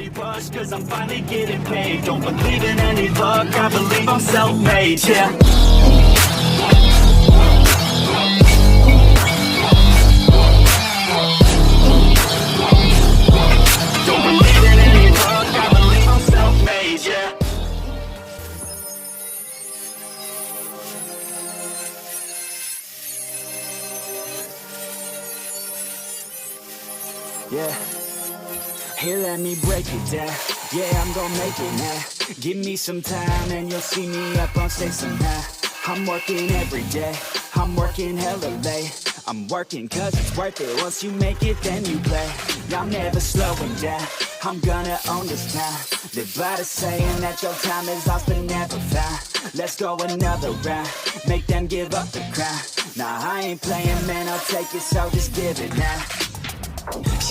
any rush, cause I'm finally getting paid. Don't believe in any luck, I believe I'm self-made, yeah. Don't believe in any luck, I believe I'm self-made, yeah. Yeah, here let me break it down. Yeah, I'm gonna make it now. Give me some time and you'll see me up on stage somehow. I'm working every day, I'm working hella late. I'm working cause it's worth it. Once you make it, then you play. I'm never slowing down, I'm gonna own this town. Live by the saying that your time is lost but never found. Let's go another round, make them give up the crown. Nah, I ain't playing, man, I'll take it, so just give it now.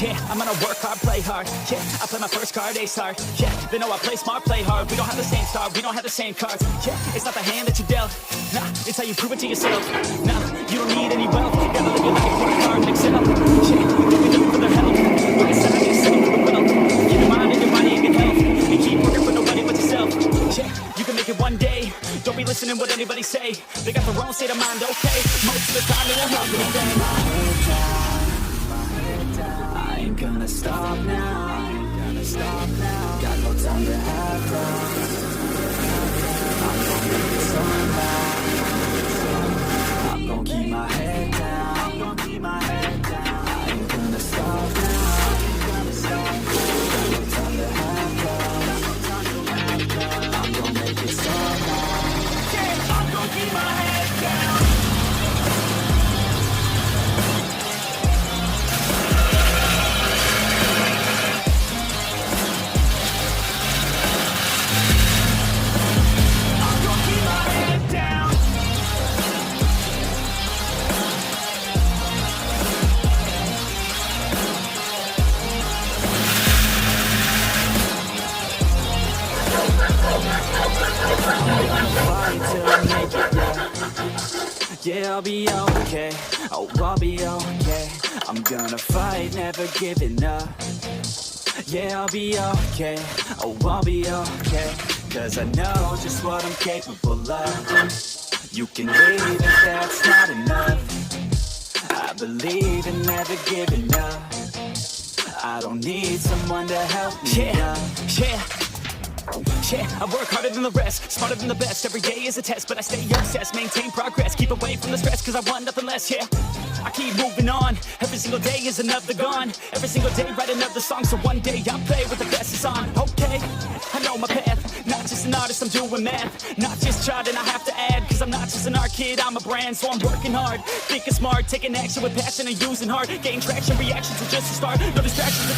Yeah, I'm gonna work hard, play hard. Yeah, I play my first card, ace hard. Yeah, they know I play smart, play hard. We don't have the same star, we don't have the same cards. Yeah, it's not the hand that you dealt. Nah, it's how you prove it to yourself. Nah, you don't need any wealth. Gotta live your life, work hard and excel. Yeah, you can do for their help. Look inside yourself for the wealth. Keep your mind and your body in good health. And keep working for nobody but yourself. Yeah, you can make it one day. Don't be listening what anybody say. They got their own state of mind, okay? Most of the time they won't help anything. I ain't gonna stop now, I ain't gonna stop now. Got no time to have down. I'm gonna make it somehow. I'm gonna keep my head down, I'm gonna keep my head down. I ain't gonna stop now, I ain't gonna stop now. Got no time to have down. I'm gonna make it somehow. Yeah, I'm gonna keep my head down. Yeah, I'll be okay, oh, I'll be okay. I'm gonna fight, never giving up. Yeah, I'll be okay, oh, I'll be okay. Cause I know just what I'm capable of. You can leave if that's not enough. I believe in never giving up. I don't need someone to help me up. Yeah, I work harder than the rest, smarter than the best. Every day is a test, but I stay obsessed. Maintain progress, keep away from the stress, cause I want nothing less, yeah. I keep moving on, every single day is another gone. Every single day write another song, so one day I'll play with the best is on. Okay, I know my path, not just an artist, I'm doing math. Not just charting, I have to add, cause I'm not just an art kid, I'm a brand. So I'm working hard, thinking smart, taking action with passion and using heart. Gain traction, reactions are just a start, no distractions.